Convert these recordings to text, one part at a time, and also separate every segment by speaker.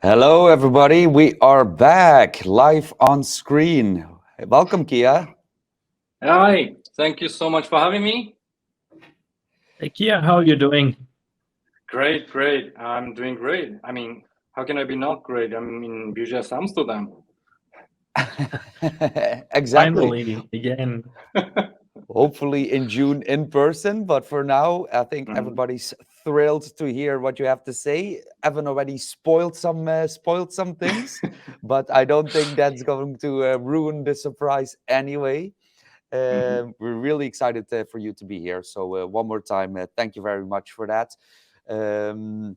Speaker 1: Hello, everybody. We are back live on screen. Welcome, Kia.
Speaker 2: Hi, thank you so much for having me.
Speaker 3: Hey, Kia, how are you doing?
Speaker 2: Great, great. I'm doing great. I mean, how can I be not great? I'm in Vuejs Amsterdam.
Speaker 1: Exactly.
Speaker 3: Finally, again.
Speaker 1: Hopefully in June in person, but for now, I think
Speaker 2: Mhm.
Speaker 1: everybody's thrilled to hear what you have to say. Evan already spoiled some things, but I don't think that's going to ruin the surprise anyway. We're really excited for you to be here. So one more time, thank you very much for that. Um,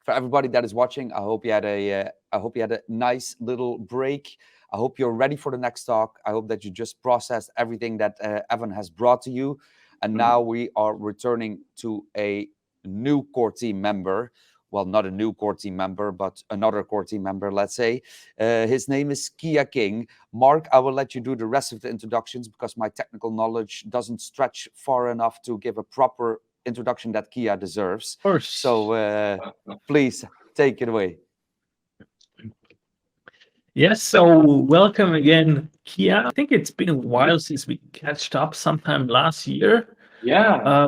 Speaker 1: for everybody that is watching, I hope you had a nice little break. I hope you're ready for the next talk. I hope that you just processed everything that Evan has brought to you, and now we are returning to a new core team member. Well, not a new core team member, but another core team member, let's say. His name is Kia King. Mark, I will let you do the rest of the introductions because my technical knowledge doesn't stretch far enough to give a proper introduction that Kia deserves.
Speaker 3: Of course.
Speaker 1: So please take it away.
Speaker 3: Yes, so welcome again, Kia. I think it's been a while since we catched up sometime last year.
Speaker 2: Yeah.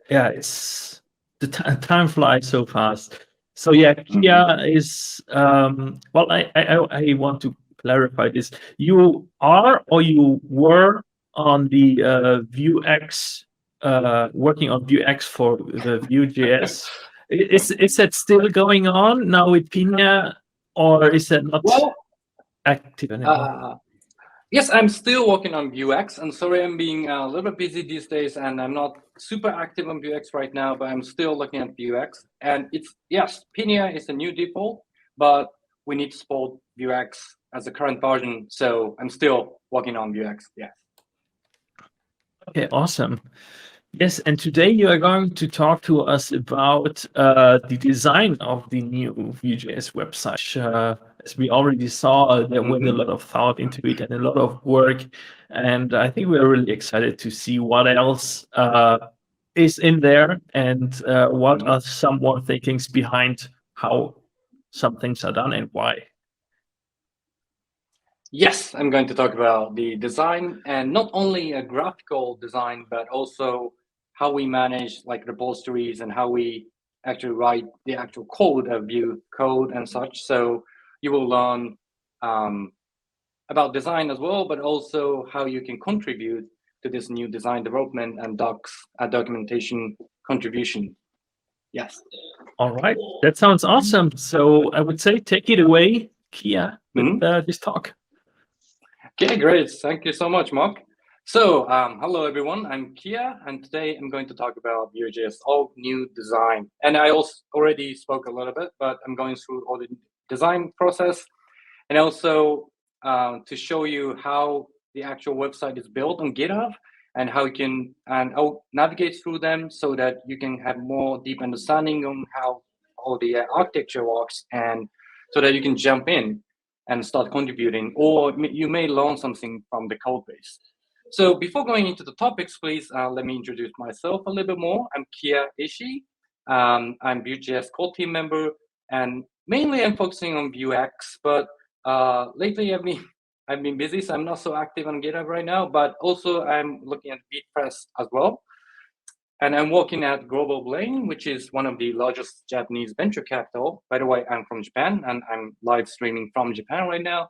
Speaker 3: Yeah, it's the time flies so fast. So yeah, Kia is well, I want to clarify this. You are or you were on the Vuex working on Vuex for the Vue.js. Is that still going on now with Pina, or is that not
Speaker 2: Well,
Speaker 3: active anymore?
Speaker 2: yes, I'm still working on Vuex. I'm sorry I'm being a little bit busy these days and I'm not super active on Vuex right now, but I'm still looking at Vuex. And yes, Pinia is the new default, but we need to support Vuex as the current version. So I'm still working on Vuex, yes.
Speaker 3: Okay, awesome. Yes, and today you are going to talk to us about the design of the new Vue.js website. As we already saw, there went a lot of thought into it and a lot of work. And I think we're really excited to see what else is in there and what are some more thinkings behind how some things are done and why.
Speaker 2: Yes, I'm going to talk about the design and not only a graphical design, but also how we manage like repositories and how we actually write the actual code of Vue code and such. So you will learn about design as well, but also how you can contribute to this new design development and documentation contribution. Yes.
Speaker 3: All right, that sounds awesome. So I would say take it away, Kia, with this talk.
Speaker 2: Okay, great. Thank you so much, Mark. So, hello everyone. I'm Kia, and today I'm going to talk about Vue.js all new design. And I also already spoke a little bit, but I'm going through all the design process, and also to show you how the actual website is built on GitHub and how you can I'll navigate through them so that you can have more deep understanding on how all the architecture works, and so that you can jump in and start contributing, or you may learn something from the code base. So before going into the topics, please let me introduce myself a little bit more. I'm Kia Ishii. I'm Vue.js core team member, and mainly I'm focusing on Vuex, but lately I've been busy, so I'm not so active on GitHub right now, but also I'm looking at WordPress as well. And I'm working at Global Brain, which is one of the largest Japanese venture capital. By the way, I'm from Japan and I'm live streaming from Japan right now.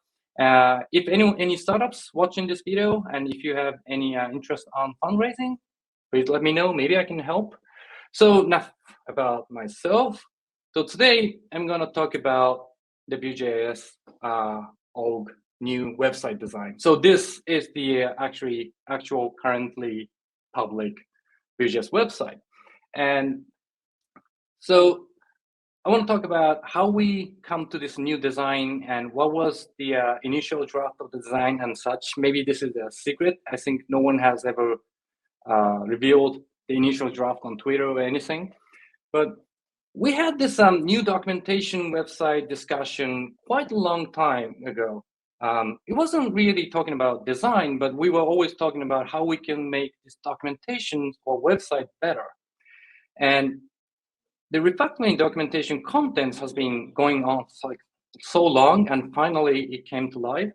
Speaker 2: If any startups watching this video, and if you have any interest on fundraising, please let me know. Maybe I can help. So enough about myself. So today I'm going to talk about the Vue.js org new website design. So this is the actual currently public Vue.js website. And so I want to talk about how we come to this new design and what was the initial draft of the design and such. Maybe this is a secret. I think no one has ever revealed the initial draft on Twitter or anything. But we had this new documentation website discussion quite a long time ago. It wasn't really talking about design, but we were always talking about how we can make this documentation or website better. And the refactoring documentation contents has been going on like so long, and finally it came to life.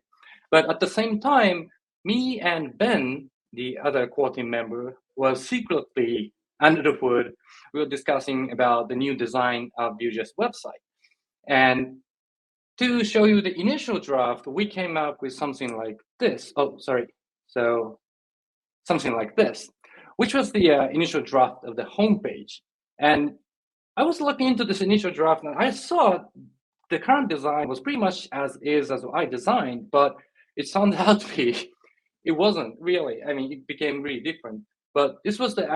Speaker 2: But at the same time, me and Ben, the other core team member, was secretly under the hood. We were discussing about the new design of Vuejs website. And to show you the initial draft, we came up with something like this. Oh, sorry. So something like this, which was the initial draft of the homepage. And I was looking into this initial draft, and I saw the current design was pretty much as is as I designed, but it turned out to be, it wasn't really. I mean, it became really different. But this was the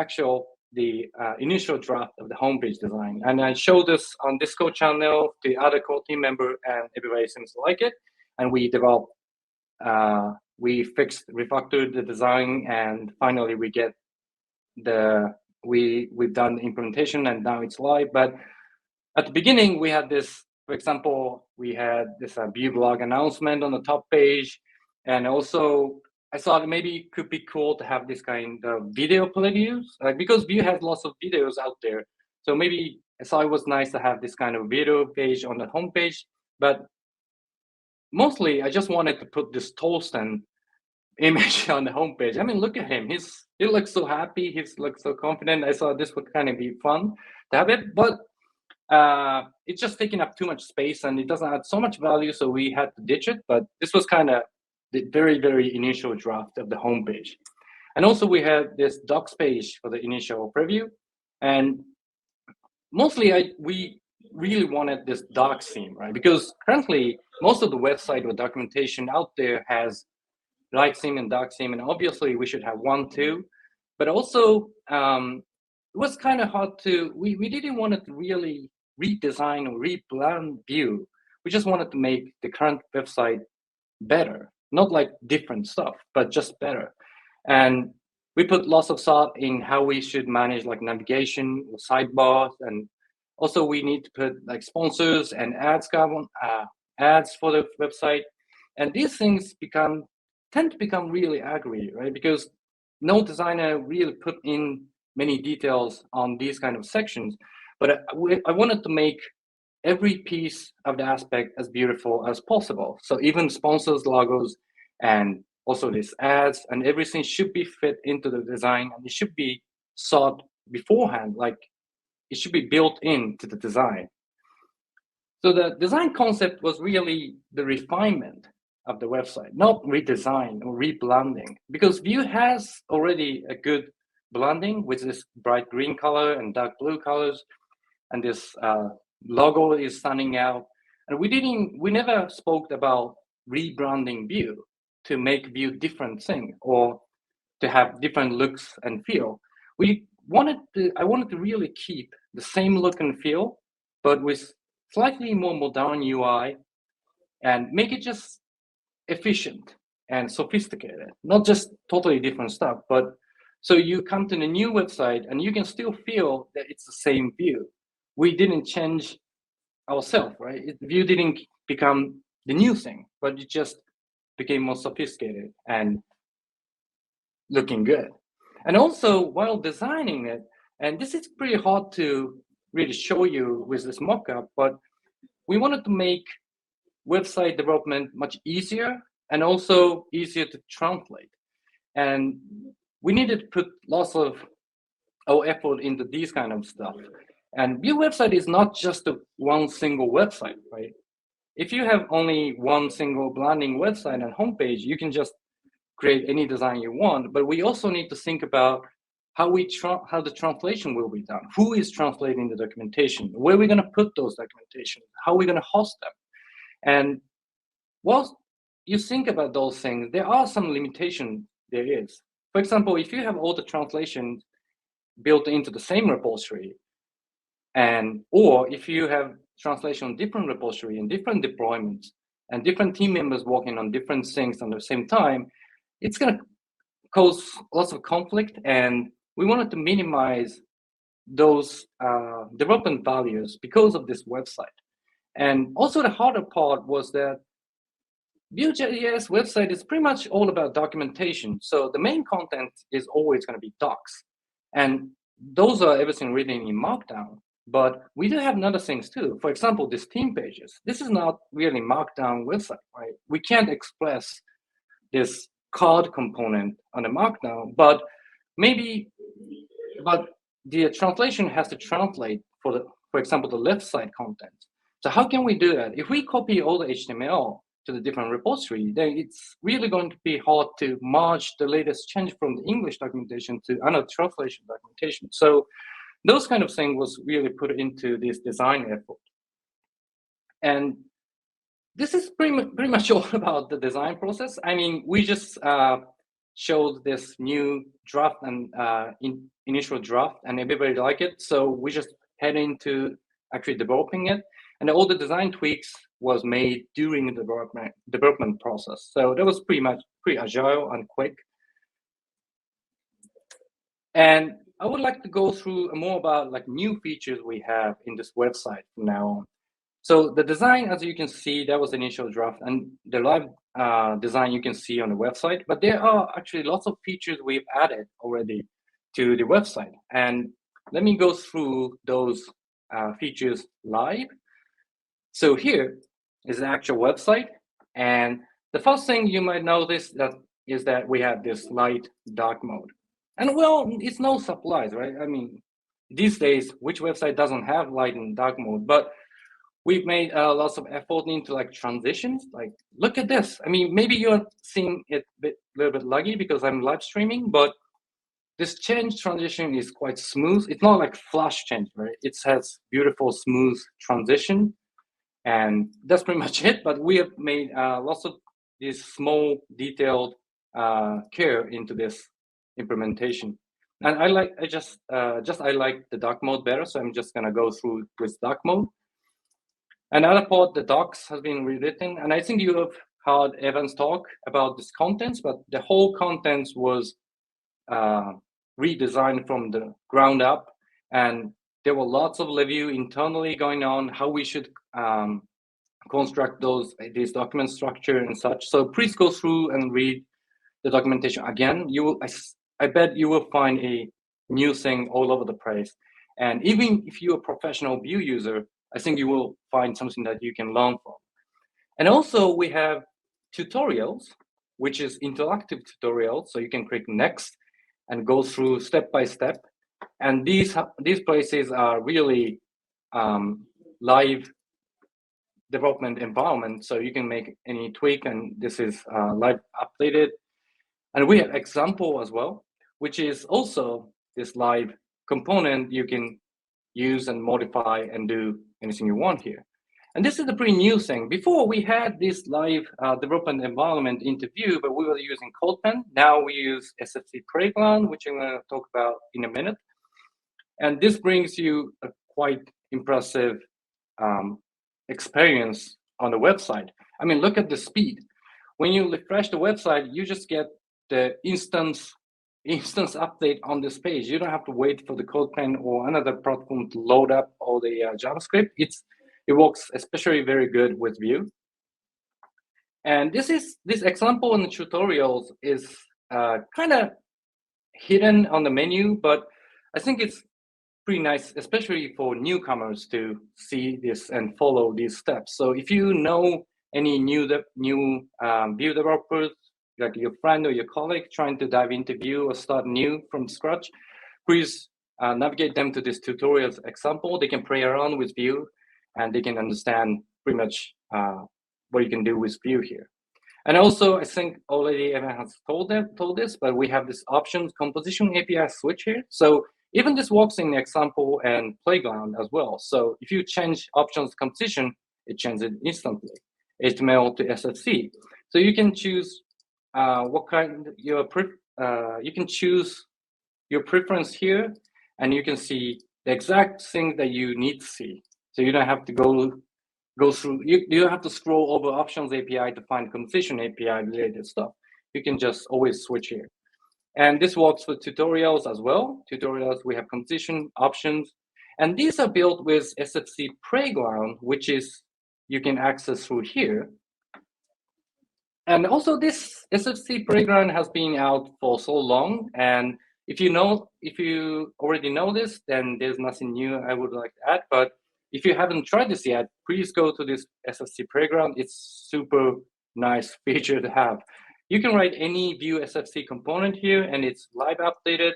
Speaker 2: initial draft of the homepage design. And I showed this on Discord channel to the other core team member, and everybody seems to like it. And we developed, we refactored the design, and finally we get we've done the implementation, and now it's live. But at the beginning, we had this, for example, we had this Vue blog announcement on the top page. And also, I thought maybe it could be cool to have this kind of video previews, because Vue has lots of videos out there. So maybe I thought it was nice to have this kind of video page on the homepage. But mostly, I just wanted to put this Tolsten image on the homepage. I mean, look at him. He looks so happy. He looks so confident. I thought this would kind of be fun to have it. But it's just taking up too much space, and it doesn't add so much value, so we had to ditch it. But this was kind of the very, very initial draft of the homepage. And also we had this docs page for the initial preview. And mostly we really wanted this docs theme, right? Because currently most of the website or documentation out there has light theme and dark theme, and obviously we should have one too. But also it was kind of hard to, we didn't want to really redesign or rebrand Vue. We just wanted to make the current website better, not like different stuff, but just better. And we put lots of thought in how we should manage like navigation, sidebars, and also we need to put like sponsors and ads for the website. And these things tend to become really aggravating, right? Because no designer really put in many details on these kind of sections. But I wanted to make every piece of the aspect as beautiful as possible. So even sponsors, logos, and also these ads, and everything should be fit into the design, and it should be thought beforehand, like it should be built into the design. So the design concept was really the refinement of the website, not redesign or reblending, because Vue has already a good blending with this bright green color and dark blue colors, and this logo is standing out. And we never spoke about rebranding Vue to make Vue different thing or to have different looks and feel. I wanted to really keep the same look and feel, but with slightly more modern UI, and make it just efficient and sophisticated, not just totally different stuff. But so you come to the new website and you can still feel that it's the same Vue. We didn't change ourselves, right? Vue didn't become the new thing, but it just became more sophisticated and looking good. And also, while designing it, and this is pretty hard to really show you with this mock-up, but we wanted to make website development much easier and also easier to translate. And we needed to put lots of our effort into these kind of stuff. And Vue website is not just one single website, right? If you have only one single blending website and homepage, you can just create any design you want. But we also need to think about how the translation will be done. Who is translating the documentation? Where are we going to put those documentation? How are we going to host them? And whilst you think about those things, there are some limitations there is. For example, if you have all the translations built into the same repository, or if you have translation on different repository and different deployments and different team members working on different things at the same time, it's going to cause lots of conflict. And we wanted to minimize those development values because of this website. And also the harder part was that Vue.js website is pretty much all about documentation. So the main content is always going to be docs. And those are everything written in Markdown. But we do have other things too. For example, these theme pages. This is not really Markdown website, right? We can't express this card component on the Markdown, but the translation has to translate for example, the left side content. So how can we do that? If we copy all the HTML to the different repository, then it's really going to be hard to merge the latest change from the English documentation to another translation documentation. So those kind of things was really put into this design effort. And this is pretty much all about the design process. I mean, we just showed this new draft and initial draft, and everybody liked it. So we just head into actually developing it, and all the design tweaks was made during the development process. So that was pretty agile and quick. And I would like to go through more about like new features we have in this website from now on. So the design, as you can see, that was the initial draft, and the live design you can see on the website. But there are actually lots of features we've added already to the website. And let me go through those features live. So here is the actual website. And the first thing you might notice is that we have this light dark mode. And well, it's no surprise, right? I mean, these days, which website doesn't have light and dark mode? But we've made lots of effort into like transitions. Like, look at this. I mean, maybe you're seeing it a little bit laggy because I'm live streaming, but this change transition is quite smooth. It's not like flash change, right? It has beautiful, smooth transition. And that's pretty much it. But we have made lots of these small, detailed care into this implementation. And I like the dark mode better. So I'm just gonna go through with dark mode. Another part, the docs has been rewritten, and I think you have heard Evan's talk about this contents, but the whole contents was redesigned from the ground up, and there were lots of review internally going on how we should construct this document structure and such. So please go through and read the documentation again. I bet you will find a new thing all over the place, and even if you're a professional view user, I think you will find something that you can learn from. And also we have tutorials, which is interactive tutorials. So you can click next and go through step by step. And these places are really live development environment. So you can make any tweak, and this is live updated. And we have example as well, which is also this live component you can use and modify and do anything you want here. And this is a pretty new thing. Before we had this live development environment interview, but we were using CodePen. Now we use Sfc Playground, which I'm going to talk about in a minute. And this brings you a quite impressive experience on the website. I mean, look at the speed. When you refresh the website, you just get the instance update on this page. You don't have to wait for the CodePen or another platform to load up all the JavaScript. It works especially very good with Vue. And this example in the tutorials is kind of hidden on the menu, but I think it's pretty nice, especially for newcomers to see this and follow these steps. So if you know any new Vue developers, like your friend or your colleague trying to dive into Vue or start new from scratch, please navigate them to this tutorials example. They can play around with Vue and they can understand pretty much what you can do with Vue here. And also, I think already everyone has told this, but we have this options composition API switch here. So even this works in the example and Playground as well. So if you change options composition, it changes it instantly, HTML to SFC. So you can choose you can choose your preference here, and you can see the exact thing that you need to see. So you don't have to go through. You don't have to scroll over Options API to find composition API related stuff. You can just always switch here, and this works for tutorials as well. Tutorials, we have composition options, and these are built with Sfc Playground, which is you can access through here. And also this Sfc Playground has been out for so long, and if you already know this, then there's nothing new I would like to add. But if you haven't tried this yet, please go to this Sfc Playground. It's super nice feature to have. You can write any Vue Sfc component here, and it's live updated.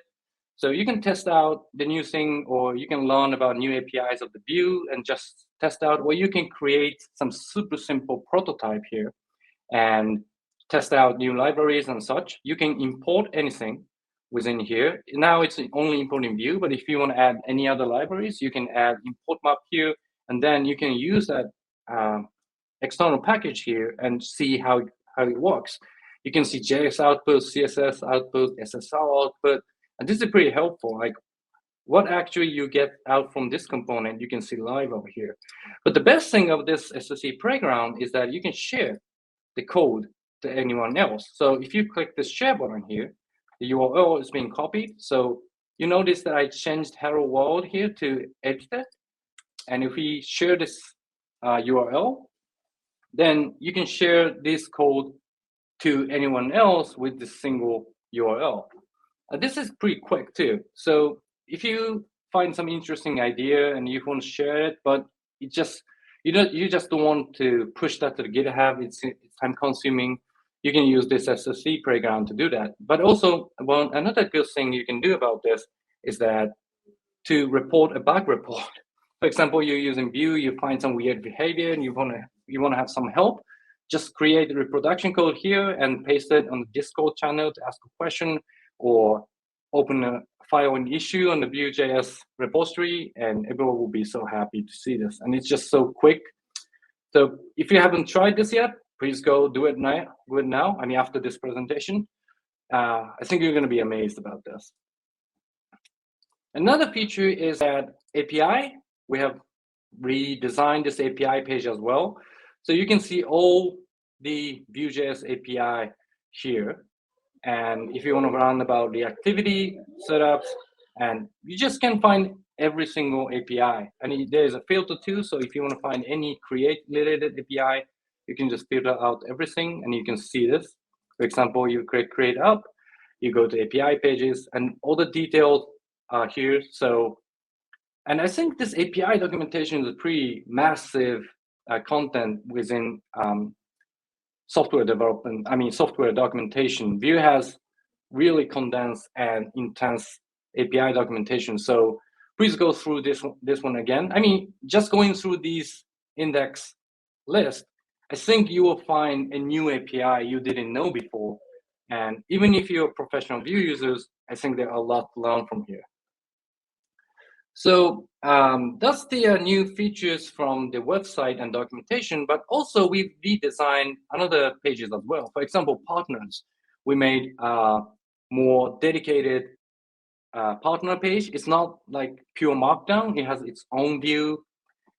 Speaker 2: So you can test out the new thing, or you can learn about new APIs of the Vue and just test out, or you can create some super simple prototype here and test out new libraries and such. You can import anything within here. Now it's only importing Vue, but if you want to add any other libraries, you can add import map here, and then you can use that external package here and see how it works. You can see JS output, CSS output, SSR output, and this is pretty helpful. Like what actually you get out from this component, you can see live over here. But the best thing of this Sfc Playground is that you can share the code to anyone else. So if you click this share button here, the URL is being copied. So you notice that I changed hello world here to edited. And if we share this URL, then you can share this code to anyone else with this single URL. This is pretty quick too. So if you find some interesting idea and you want to share it, but you just don't want to push that to the GitHub, it's time consuming, you can use this Sfc Playground to do that. But also, another good thing you can do about this is that to report a bug report. For example, you're using Vue, you find some weird behavior and you want to have some help, just create the reproduction code here and paste it on the Discord channel to ask a question, or open a file and issue on the Vue.js repository, and everyone will be so happy to see this. And it's just so quick. So if you haven't tried this yet, please go do it now. I mean, after this presentation, I think you're going to be amazed about this. Another feature is that API. We have redesigned this API page as well. So you can see all the Vue.js API here. And if you want to learn about the activity setups, and you just can find every single API. And there's a filter too. So if you want to find any create related API, you can just filter out everything and you can see this. For example, you create up, you go to API pages, and all the details are here. So, and I think this API documentation is a pretty massive content within software development. I mean, software documentation. Vue has really condensed and intense API documentation. So please go through this one again. I mean, just going through these index list, I think you will find a new API you didn't know before. And even if you're professional Vue users, I think there are a lot to learn from here. So that's the new features from the website and documentation, but also we've redesigned another pages as well. For example, partners. We made more dedicated partner page. It's not like pure Markdown. It has its own view,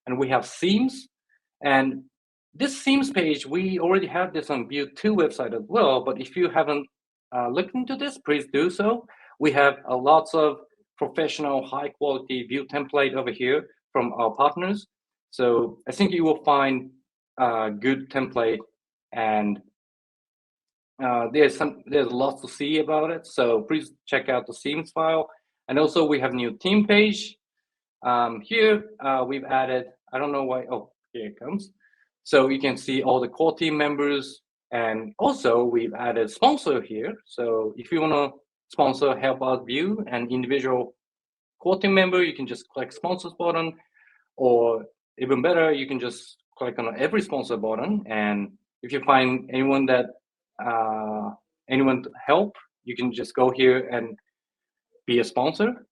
Speaker 2: and we have themes. And this themes page, we already have this on Vue 2 website as well, but if you haven't looked into this, please do so. We have lots of professional, high-quality Vue template over here from our partners. So I think you will find a good template, and there's lots to see about it. So please check out the themes file. And also we have new theme page. Here we've added, I don't know why, oh, here it comes. So you can see all the core team members, and also we've added sponsor here. So if you want to sponsor Help Out Vue, an individual core team member, you can just click sponsors button, or even better, you can just click on every sponsor button. And if you find anyone that anyone to help, you can just go here and be a sponsor.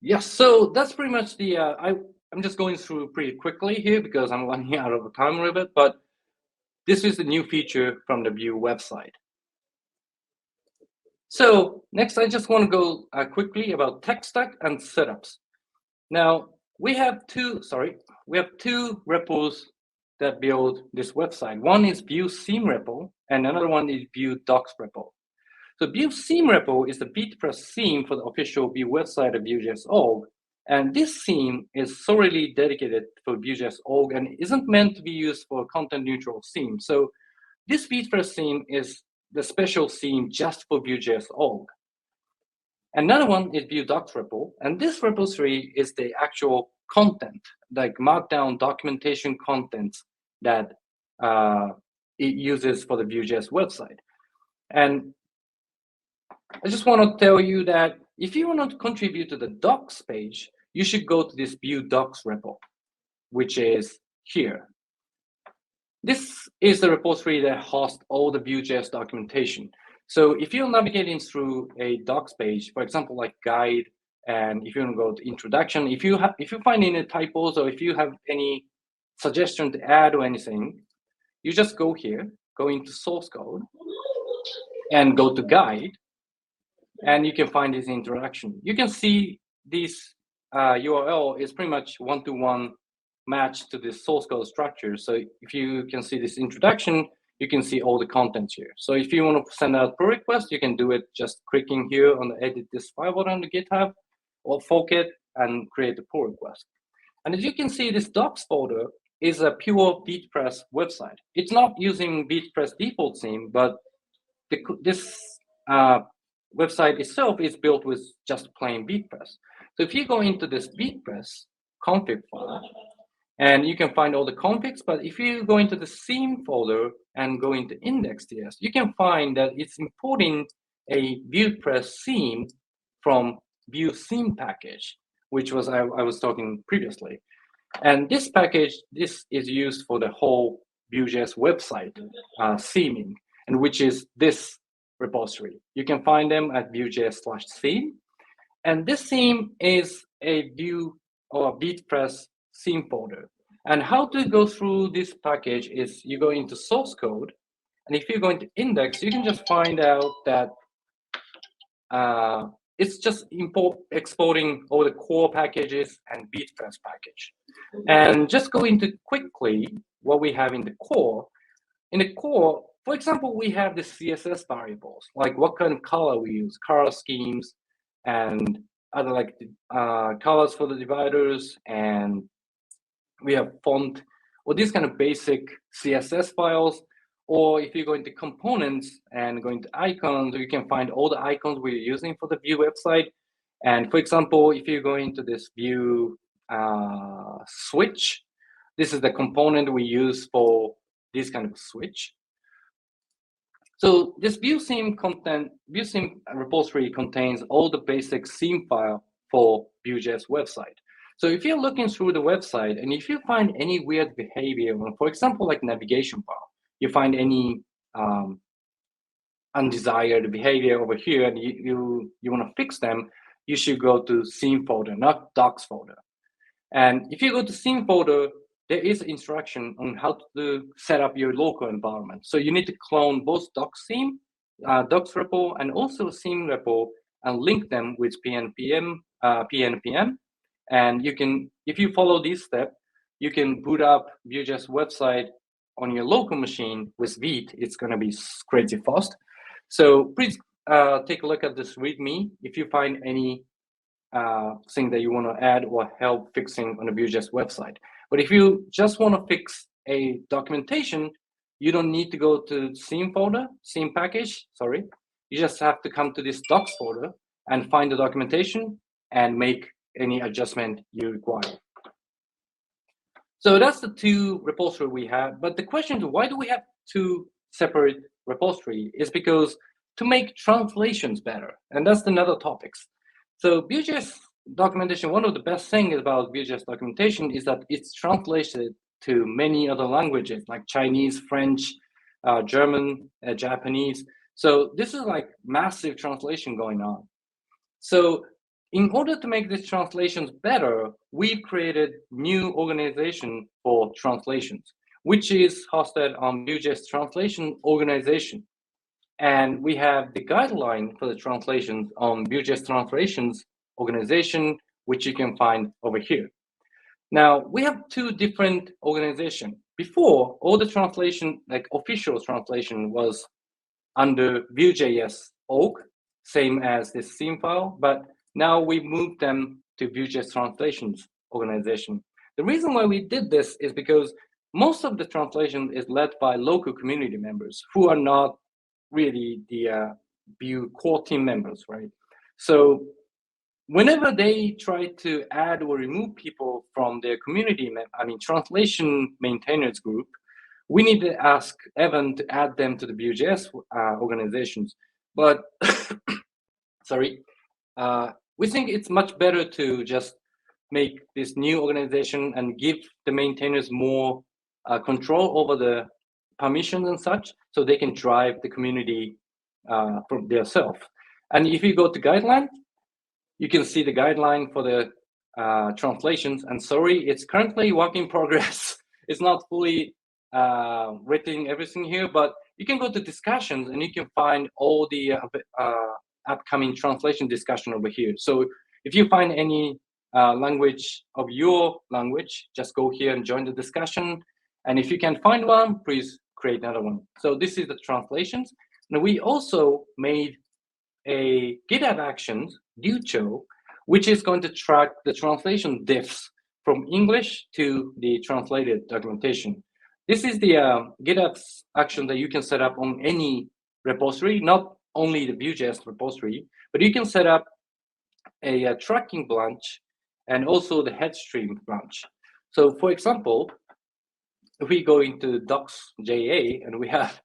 Speaker 2: Yes, so that's pretty much the I'm just going through pretty quickly here because I'm running out of time a little bit, but this is the new feature from the Vue website. So next, I just want to go quickly about tech stack and setups. Now we have two repos that build this website. One is Vue theme repo, and another one is Vue docs repo. So Vue theme repo is the BeatPress theme for the official Vue website of Vue.js.org, and this theme is solely dedicated for Vue.js.org and isn't meant to be used for content-neutral theme. So this BeatPress theme is the special theme just for Vue.js org. Another one is Vue docs repo, and this repository is the actual content, like markdown documentation content that it uses for the Vue.js website. And I just want to tell you that if you want to contribute to the docs page, you should go to this Vue docs repo, which is here. This is the repository that hosts all the Vue.js documentation. So if you're navigating through a docs page, for example, like guide, and if you want to go to introduction, if you find any typos or if you have any suggestion to add or anything, you just go here, go into source code, and go to guide, and you can find this introduction. You can see this URL is pretty much one-to-one match to this source code structure. So if you can see this introduction, you can see all the contents here. So if you want to send out pull request, you can do it just clicking here on the edit this file button on the GitHub, or fork it and create a pull request. And as you can see, this docs folder is a pure WordPress website. It's not using WordPress default theme, but this website itself is built with just plain WordPress. So if you go into this WordPress config file, and you can find all the configs, but if you go into the theme folder and go into index.ts, you can find that it's importing a WordPress theme from Vue theme package, which was I was talking previously. And this package, this is used for the whole Vue.js website theming, and which is this repository. You can find them at Vue.js/theme. And this theme is a Vue or WordPress theme folder. And how to go through this package is you go into source code, and if you go into index, you can just find out that it's just exporting all the core packages and WordPress package. And just go into quickly what we have in the core. In the core, for example, we have the CSS variables, like what kind of color we use, color schemes, and other like colors for the dividers, and we have font, or these kind of basic CSS files. Or if you go into components and go into icons, you can find all the icons we're using for the Vue website. And for example, if you go into this Vue switch, this is the component we use for this kind of switch. So this Vue theme repository contains all the basic theme file for Vue.js website. So if you're looking through the website and if you find any weird behavior, for example, like navigation bar, you find any undesired behavior over here and you want to fix them, you should go to theme folder, not docs folder. And if you go to theme folder, there is instruction on how to set up your local environment. So you need to clone both docs theme, docs repo, and also theme repo, and link them with PNPM. And you can, if you follow this step, you can boot up Vue.js website on your local machine with Vite. It's going to be crazy fast. So please take a look at this README if you find any thing that you want to add or help fixing on a Vue.js website. But if you just want to fix a documentation, you don't need to go to theme folder, theme package, sorry. You just have to come to this docs folder and find the documentation and make any adjustment you require. So that's the two repositories we have. But the question is, why do we have two separate repositories? Is because to make translations better. And that's another topic. So Vue.js documentation, one of the best things about Vue.js documentation is that it's translated to many other languages like Chinese, French, German, Japanese. So this is like massive translation going on. So in order to make these translations better, we've created new organization for translations, which is hosted on Vue.js Translation Organization. And we have the guideline for the translations on Vue.js Translations Organization, which you can find over here. Now, we have two different organizations. Before, all the translation, like official translation, was under Vue.js org, same as this theme file, but now we moved them to Vue.js Translations Organization. The reason why we did this is because most of the translation is led by local community members who are not really the Vue core team members, right? So whenever they try to add or remove people from their community, translation maintainers group, we need to ask Evan to add them to the Vue.js organizations. But sorry, we think it's much better to just make this new organization and give the maintainers more control over the permissions and such, so they can drive the community from themselves. And if you go to guideline, you can see the guideline for the translations. And sorry, it's currently work in progress. It's not fully written everything here, but you can go to discussions and you can find all the upcoming translation discussion over here. So if you find any language of your language, just go here and join the discussion. And if you can find one, please create another one. So this is the translations. Now we also made a Github Actions Ducho, which is going to track the translation diffs from English to the translated documentation. This is the Github action that you can set up on any repository, not only the Vue.js repository, but you can set up a tracking branch and also the headstream branch. So for example, if we go into docs.ja and we have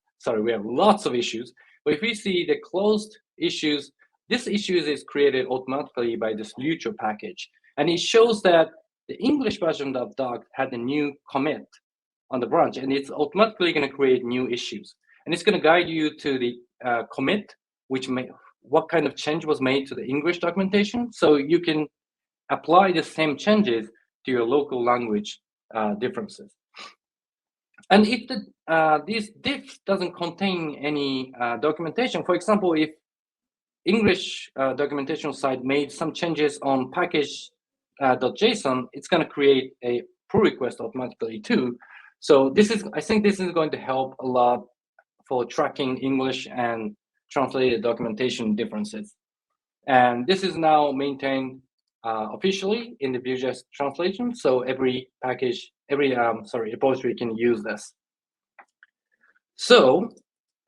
Speaker 2: lots of issues, but if we see the closed issues, this issues is created automatically by this Ducho package. And it shows that the English version of doc had a new commit on the branch, and it's automatically going to create new issues. And it's going to guide you to the commit, what kind of change was made to the English documentation, so you can apply the same changes to your local language differences. And if this diff doesn't contain any documentation, for example, if English documentation side made some changes on package.json, it's going to create a pull request automatically too. So I think this is going to help a lot for tracking English and translated documentation differences. And this is now maintained officially in the Vue.js translation, so every repository can use this. So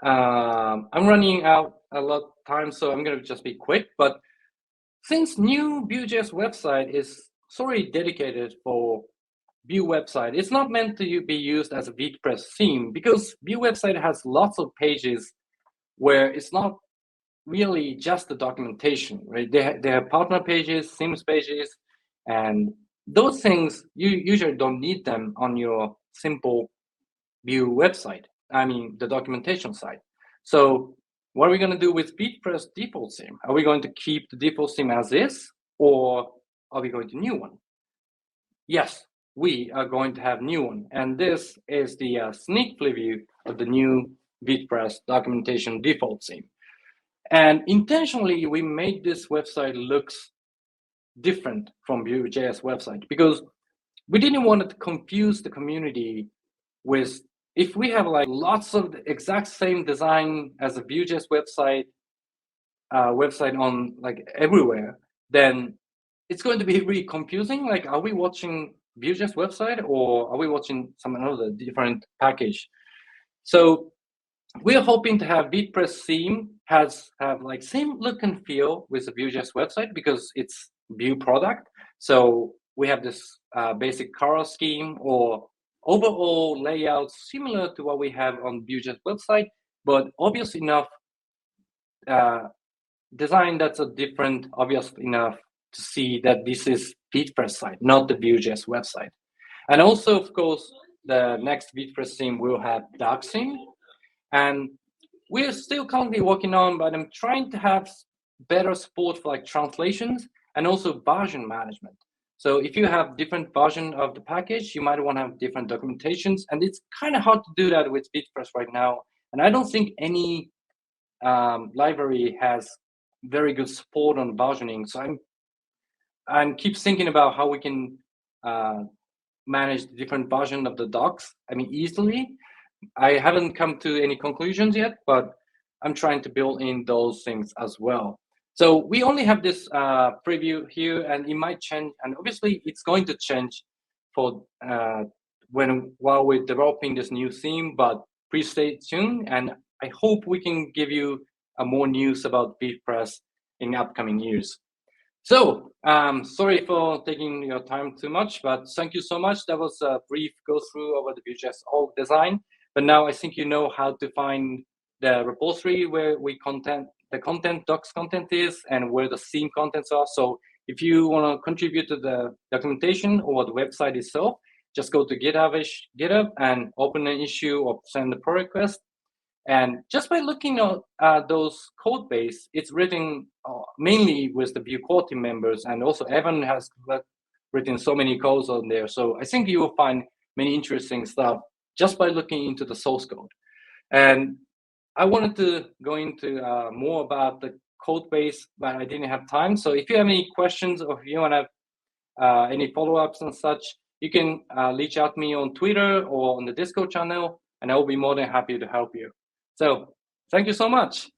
Speaker 2: I'm running out a lot of time, so I'm going to just be quick. But since new Vue.js website is solely dedicated for Vue website, it's not meant to be used as a WordPress theme, because Vue website has lots of pages where it's not really just the documentation, right? They have partner pages, themes pages, and those things, you usually don't need them on your simple Vue website, the documentation side. So what are we going to do with WordPress default theme? Are we going to keep the default theme as is, or are we going to new one? Yes, we are going to have new one. And this is the sneak preview of the new WordPress documentation default theme. And intentionally, we made this website looks different from Vue.js website, because we didn't want to confuse the community with, if we have like lots of the exact same design as a Vue.js website on like everywhere, then it's going to be really confusing. Like, are we watching Vue.js website, or are we watching some other different package? So we're hoping to have WordPress theme have like same look and feel with the Vue.js website, because it's Vue product. So we have this basic color scheme or overall layout similar to what we have on Vue.js website, but obvious enough design that's a different, obvious enough to see that this is WordPress site, not the Vue.js website. And also, of course, the next WordPress theme will have dark theme. And we're still currently working on, but I'm trying to have better support for like translations and also version management. So if you have different version of the package, you might want to have different documentations. And it's kind of hard to do that with WordPress right now. And I don't think any library has very good support on versioning. So I'm keep thinking about how we can manage the different version of the docs, easily. I haven't come to any conclusions yet, but I'm trying to build in those things as well. So we only have this preview here, and it might change, and obviously it's going to change for while we're developing this new theme, but please stay tuned. And I hope we can give you more news about VPress in the upcoming years. So, sorry for taking your time too much, but thank you so much. That was a brief go through over the Vuejs org design. But now I think you know how to find the repository where the content docs content is and where the theme contents are. So if you want to contribute to the documentation or the website itself, just go to Github and open an issue or send a pull request. And just by looking at those code base, it's written mainly with the Vue core team members, and also Evan has written so many codes on there. So I think you will find many interesting stuff just by looking into the source code. And I wanted to go into more about the code base, but I didn't have time. So if you have any questions or if you want to have any follow-ups and such, you can reach out to me on Twitter or on the Discord channel, and I will be more than happy to help you. So thank you so much.